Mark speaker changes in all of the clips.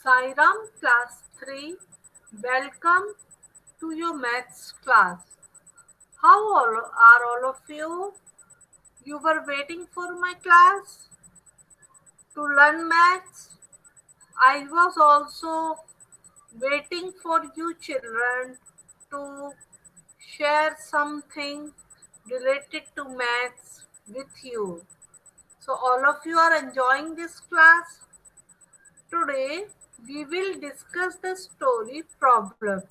Speaker 1: Sairam Class 3, welcome to your maths class. How are all of you? You were waiting for my class to learn maths. I was also waiting for you children to share something related to maths with you. So all of you are enjoying this class. Today we will discuss the story problems.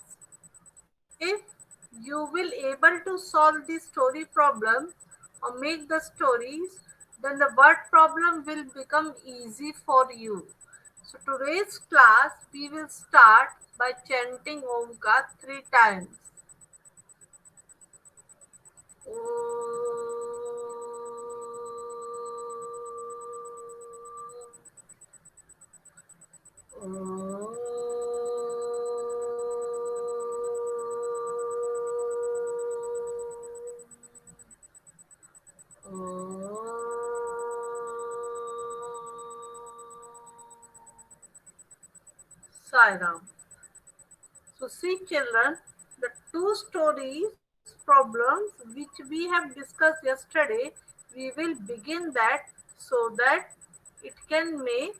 Speaker 1: If you will able to solve the story problem or make the stories, then the word problem will become easy for you. So today's class we will start by chanting Omkar 3 times. Sairam. So see children, the two stories problems which we have discussed yesterday, we will begin that so that it can make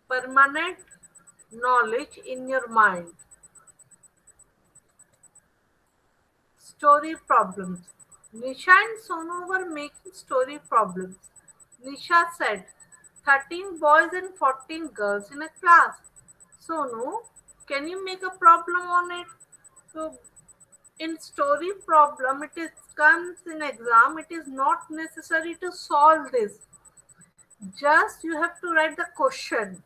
Speaker 1: permanent knowledge in your mind. Story problems. Nisha and Sonu were making story problems. Nisha said, 13 boys and 14 girls in a class. Sonu, can you make a problem on it? So in story problem it is comes in exam, it is not necessary to solve this, just you have to write the question,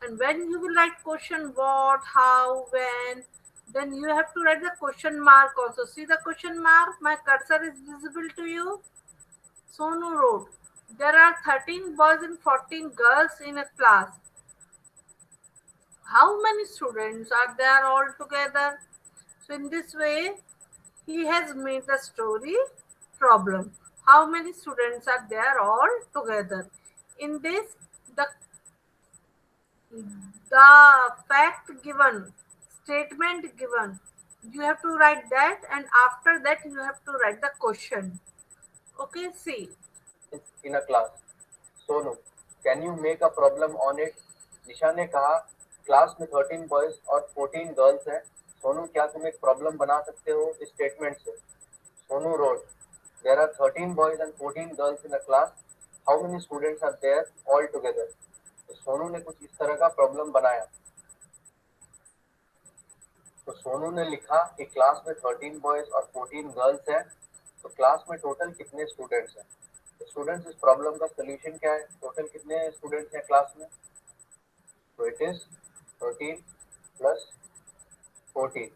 Speaker 1: and when you will write question what, how, when, then you have to write the question mark also. See the question mark, my cursor is visible to you. Sonu wrote, there are 13 boys and 14 girls in a class. How many students are there all together? So in this way he has made the story problem. How many students are there all together? In this, the fact given, statement given, you have to write that, and after that you have to write the question. Okay, see.
Speaker 2: In a class. Sonu, can you make a problem on it? Nisha ने कहा, class में 13 boys और 14 girls हैं। सोनू, क्या तुम एक problem बना सकते हो इस स्टेटमेंट से? Sonu road, there are 13 boys and 14 girls in a class, how many students are there all together? तो सोनू ने कुछ इस तरह का प्रॉब्लम बनाया। तो सोनू ने लिखा कि क्लास में 13 बॉयज और 14 गर्ल्स हैं, तो क्लास में टोटल कितने स्टूडेंट्स हैं? तो स्टूडेंट्स, इस प्रॉब्लम का सोल्यूशन क्या है? टोटल कितने स्टूडेंट्स हैं क्लास में? तो it is 13 plus 14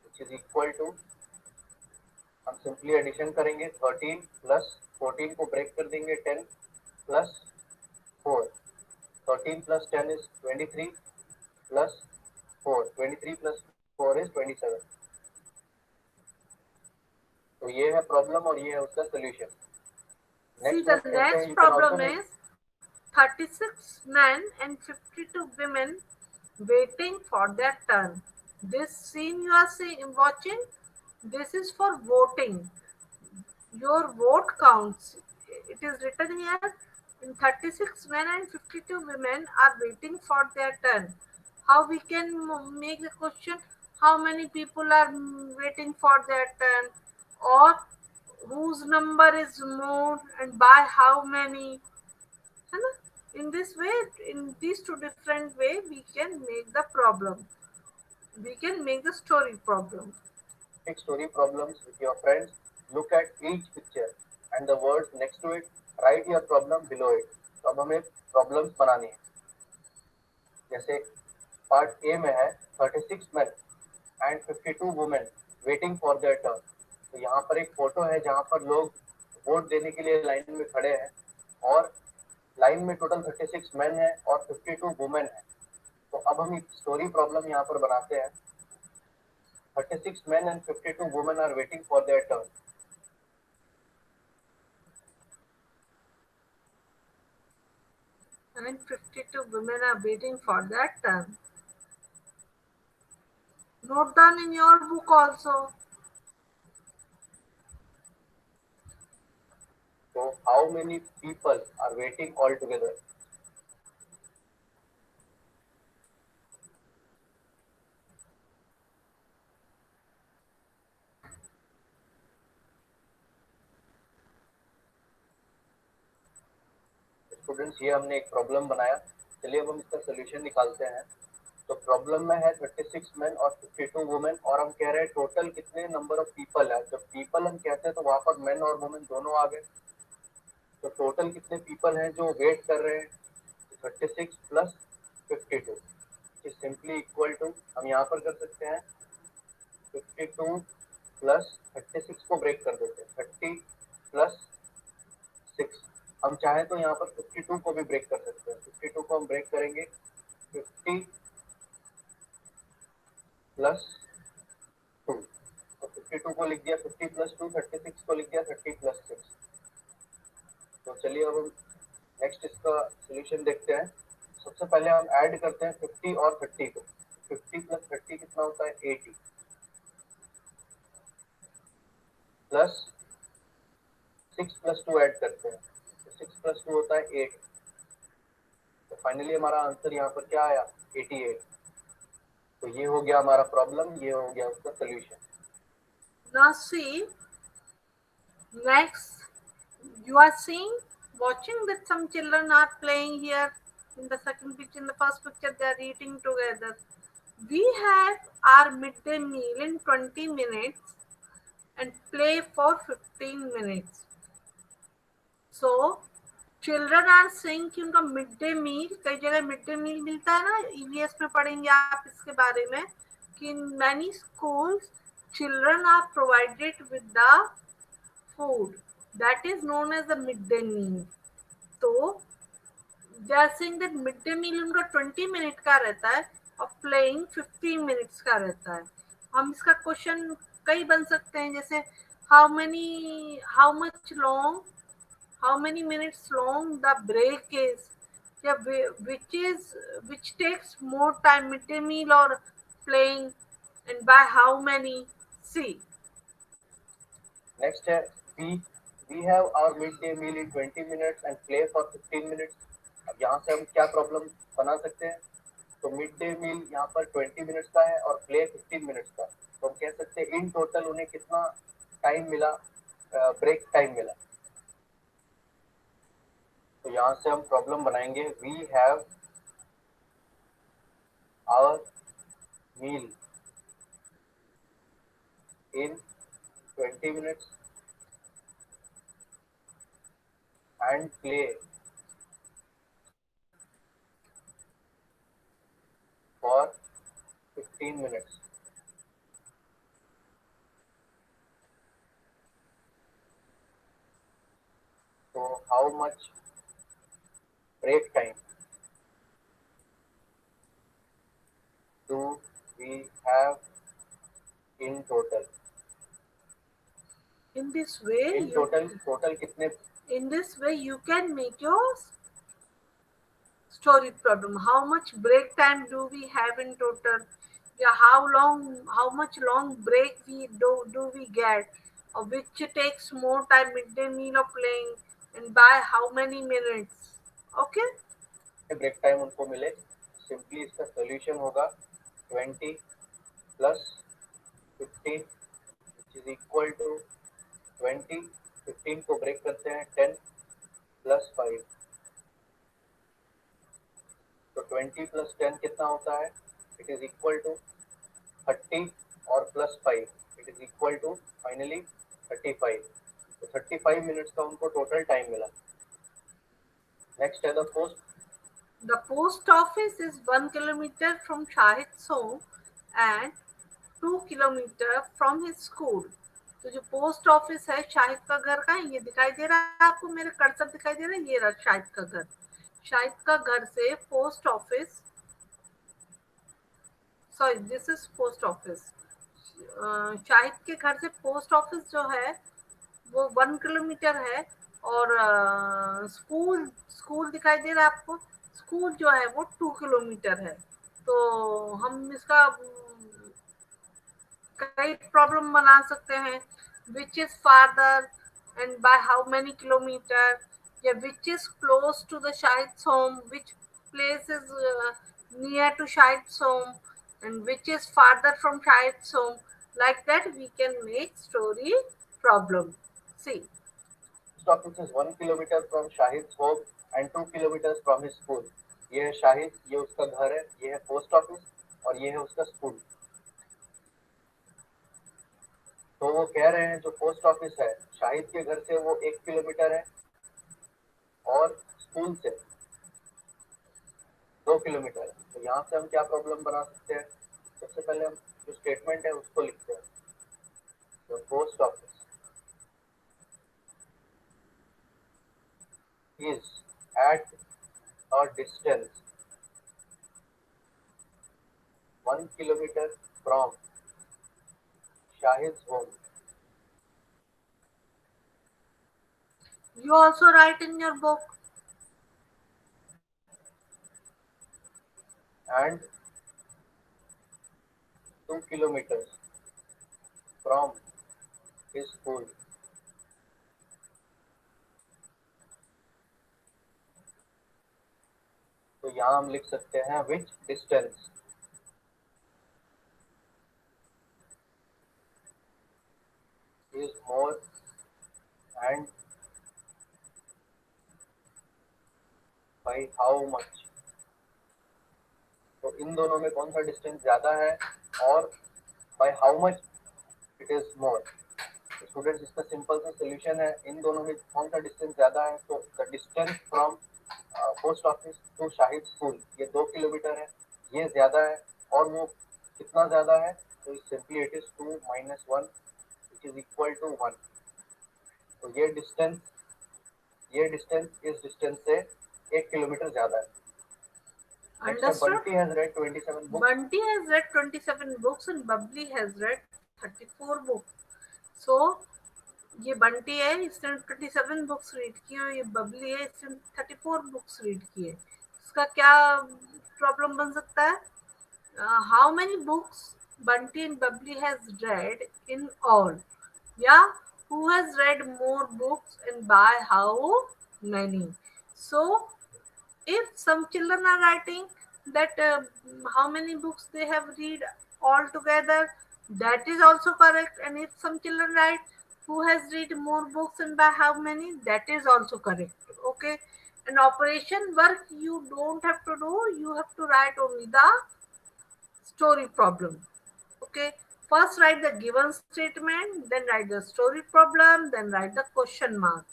Speaker 2: which is equal to, हम सिंपली एडिशन करेंगे, 13 प्लस 14 को ब्रेक कर देंगे, 10 plus 4, 13 plus 10 is 23 plus 4, 23 plus 4 is 27। तो ये है प्रॉब्लम और ये है उसका solution.
Speaker 1: See,
Speaker 2: next
Speaker 1: the
Speaker 2: next करते हैं,
Speaker 1: next
Speaker 2: you can also
Speaker 1: problem
Speaker 2: मेक।
Speaker 1: is 36 men and 52 women waiting for their turn. This scene you are watching, this is for voting. Your vote counts. It is written here, in 36 men and 52 women are waiting for their turn. How we can make the question? How many people are waiting for their turn, or whose number is more and by how many? है ना? In this way, in these two different way, we can make the problem. We can make the story problem.
Speaker 2: Make story problems with your friends. Look at each picture and the words next to it. Write your problem below it. तो अब हमें problems बनानी है। जैसे part A में है 36 men and 52 women waiting for their turn. तो यहाँ पर एक फोटो है जहाँ पर लोग वोट देने के लिए लाइन में खड़े हैं, और लाइन में टोटल 36 men है और 52 वुमेन है। तो अब हम एक स्टोरी प्रॉब्लम यहाँ पर बनाते हैं। 36 men and 52 women are waiting for their turn.
Speaker 1: I mean, 52 women are waiting for that turn. Note down in your book also.
Speaker 2: So how many people are waiting altogether? Students, ये हमने एक problem बनाया। चलिए अब हम इसका solution निकालते हैं। तो प्रॉब्लम में है 36 मेन और 52 वुमेन, और हम कह रहे हैं टोटल कितने नंबर ऑफ पीपल है। जब पीपल हम कहते हैं तो वहां पर मेन और वुमेन दोनों आ गए। तो टोटल कितने पीपल हैं जो वेट कर रहे हैं? 36 plus 52 is simply equal to, हम यहाँ पर कर सकते हैं 52 प्लस 36 को ब्रेक कर देते हैं 30 प्लस 6। हम चाहें तो यहाँ पर 52 को भी ब्रेक कर सकते हैं। 52 को हम ब्रेक करेंगे 50 प्लस 2। तो 52 को लिख दिया 50 प्लस 2, 36 को लिख दिया 30 प्लस 6। तो चलिए अब हम नेक्स्ट इसका सोल्यूशन देखते हैं। सबसे पहले हम ऐड करते हैं 50 और 30 को। 50 प्लस 30 कितना होता है? 80 प्लस 6 प्लस 2 ऐड करते हैं तो 6 प्लस 2 होता है 8। तो फाइनली हमारा आंसर यहाँ पर क्या आया? 88। तो ये हो गया हमारा प्रॉब्लम, ये हो गया उसका solution.
Speaker 1: Now see, next you are seeing, watching that some children are playing here in the second picture. In the first picture they are eating together. We have our midday meal in 20 minutes and play for 15 minutes. So children are saying कि उनका mid day मील, कई जगह mid day मील मिलता है ना, EVS में पढ़ेंगे आप इसके बारे में कि in many schools children are provided with the food that is known as the mid day meal. तो they are saying that mid day meal उनका 20 मिनट का रहता है और प्लेइंग 15 मिनट्स का रहता है। हम इसका क्वेश्चन कई बन सकते हैं, जैसे how much long, how many minutes long the break is, yeah, which takes more time, midday meal or playing, and by how many. See,
Speaker 2: next है we have our mid day meal in 20 minutes and play for 15 minutes. अब यहाँ से हम क्या problem बना सकते हैं? तो मिड डे मील यहाँ पर 20 मिनट्स का है और प्ले 15 मिनट्स का। तो हम कह सकते हैं इन टोटल उन्हें कितना टाइम मिला, ब्रेक टाइम मिला। तो यहाँ से हम प्रॉब्लम बनाएंगे we have our meal in 20 minutes and play for 15 minutes. तो how much break time do we have in total?
Speaker 1: in this way
Speaker 2: In
Speaker 1: you
Speaker 2: total कितने?
Speaker 1: in this way you can make your story problem. How much break time do we have in total? Yeah, how much long break do we get, or which takes more time, midday meal or playing, and by how many minutes? Okay.
Speaker 2: Break time उनको मिले। Simply इसका solution होगा 20 plus 15 which is equal to 20। 15 को break करते हैं 10 plus 5। तो 20 plus 10 कितना होता है? इट इज इक्वल टू 30 और plus 5 it is equal to finally 35। तो 35 मिनट्स का उनको टोटल टाइम मिला। नेक्स्ट है the post.
Speaker 1: The post office is 1 kilometer from Shahid's home and 2 kilometer from his school. तो जो पोस्ट ऑफिस है शाहिद का घर का, ये दिखाई दे रहा है आपको, मेरे कर्सर दिखाई दे रहा है, ये रहा शाहिद का घर। शाहिद का घर से post office, sorry this is post office. Shahid के घर से पोस्ट ऑफिस जो है वो 1 किलोमीटर है, और स्कूल स्कूल दिखाई दे रहा है आपको, स्कूल जो है वो 2 किलोमीटर है। तो हम इसका कई प्रॉब्लम बना सकते हैं, which is farther and by how many kilometre, या which is close to the Shahid's home, which place is near to Shahid's home, and which is farther from Shahid's home. Like that, we can make story problem. See,
Speaker 2: post office is 1 kilometre from Shahid home and 2 kilometre from his school. ये है शाहिद, ये उसका घर है, ये है post office और ये है उसका स्कूल। तो वो कह रहे हैं जो पोस्ट ऑफिस है शाहिद के घर से वो 1 किलोमीटर है और स्कूल से 2 किलोमीटर है। तो यहाँ से हम क्या प्रॉब्लम बना सकते हैं? सबसे पहले हम जो स्टेटमेंट है उसको लिखते हैं। तो post office is at a distance 1 kilometer from Shahid's home
Speaker 1: you also write in your book.
Speaker 2: and 2 kilometers from his school। तो यहाँ हम लिख सकते हैं which distance is more and by how much। तो इन दोनों में कौन सा डिस्टेंस ज़्यादा है और by how much it is more। तो स्टूडेंट्स इसका सिंपल सा सोल्यूशन है, इन दोनों में कौन सा डिस्टेंस ज़्यादा है, तो the distance from post office to Shahid school ये 2 किलोमीटर है, ये ज़्यादा है। और वो कितना ज़्यादा है, तो simply it is 2 - 1 which is equal to 1। तो ये डिस्टेंस इस डिस्टेंस से 1 किलोमीटर ज़्यादा है। नेक्स्ट है
Speaker 1: Understood?
Speaker 2: Bunty has red 27 books.
Speaker 1: Bunty has read 27 books and Bubbly has read 34 books. So, ये बंटी है, इसने 27 बुक्स रीड की और ये बबली है, इसने 34 बुक्स रीड की है। इसका क्या प्रॉब्लम बन सकता है? How many books Bunty and Bubbly has read in all? Yeah, who has read more books and by how many? So, if some children are writing that how many books they have read all together, that is also correct. And if some children write who has read more books and by how many, that is also correct. Okay, an operation work you don't have to do, you have to write only the story problem. Okay, first write the given statement, then write the story problem, then write the question mark.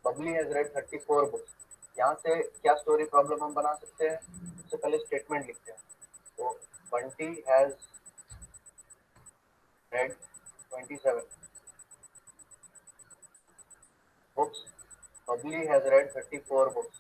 Speaker 2: Babli has red 34 books. यहाँ से क्या story problem हम बना सकते हैं? सबसे पहले statement लिखते हैं। तो Bunty has red 27 books, Bubbly has read 34 books।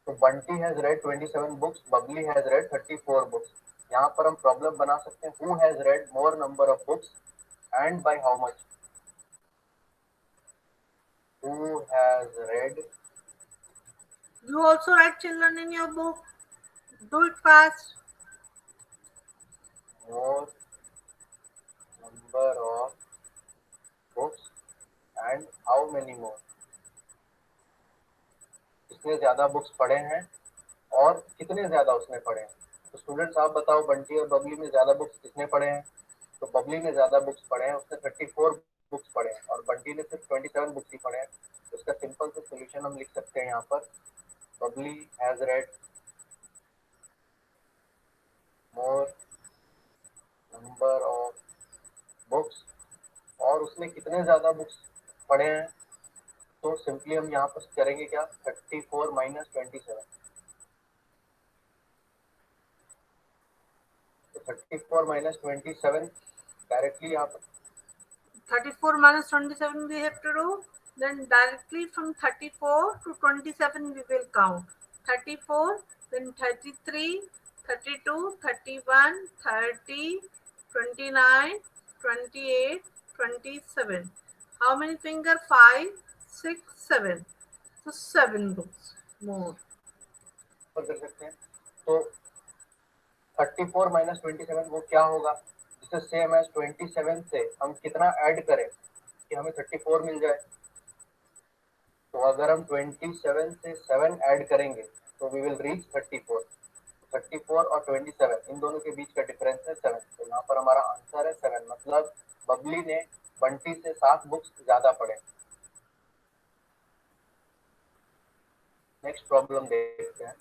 Speaker 2: तो Bunty has red 27 books, Babli has red 34 books. यहाँ पर हम प्रॉब्लम बना सकते हैं who has red more number of books and by how much. Who has red
Speaker 1: You also write children in your book. Do it fast.
Speaker 2: More number of books and how many more. कितने ज्यादा books पढ़े हैं और कितने ज्यादा उसने पढ़े हैं। तो स्टूडेंट्स आप बताओ बंटी और बबली में ज्यादा बुक्स किसने पढ़े हैं? तो बबली ने ज्यादा बुक्स पढ़े हैं, उसने 34 बुक्स पढ़े हैं और बंटी ने सिर्फ 27 बुक्स ही पढ़े हैं। तो इसका सिंपल सा सोल्यूशन हम लिख सकते हैं यहाँ पर, Babli has red more number of books और उसने कितने ज्यादा बुक्स पढ़े हैं। तो सिंपली हम यहाँ पर करेंगे क्या, 34 - 27। तो 34 - 27 डायरेक्टली यहाँ पर
Speaker 1: 34 minus 27 we have to do. Then directly from 34 to 27 we will count. 34, then 33, 32, 31, 30, 29, 28, 27. How many finger? 5, 6, 7. So 7 books more.
Speaker 2: ऊपर कर सकते हैं। तो 34 माइनस 27 वो क्या होगा? जिससे सेम एज 27 से हम कितना ऐड करें कि हमें 34 मिल जाए? तो अगर हम 27 से 7 ऐड करेंगे तो वी विल रीच 34। 34 और 27 इन दोनों के बीच का डिफरेंस है 7। तो यहाँ पर हमारा आंसर है 7, मतलब बबली ने बंटी से 7 बुक्स ज्यादा पढ़े। नेक्स्ट प्रॉब्लम देखते हैं।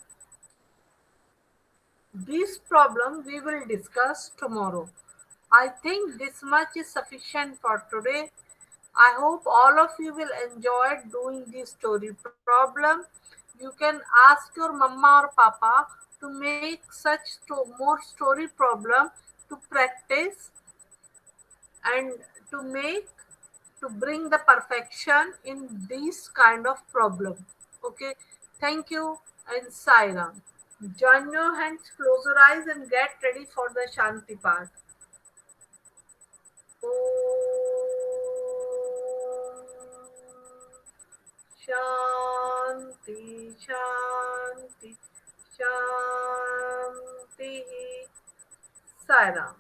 Speaker 1: This problem we will discuss tomorrow. I think this much is sufficient for today. I hope all of you will enjoy doing this story problem. You can ask your mama or papa to make such more story problem to practice and to make to bring the perfection in this kind of problem. Okay, thank you and Sairam. Join your hands, close your eyes, and get ready for the Shanti part. Shanti, Shanti, Shanti. Sairam.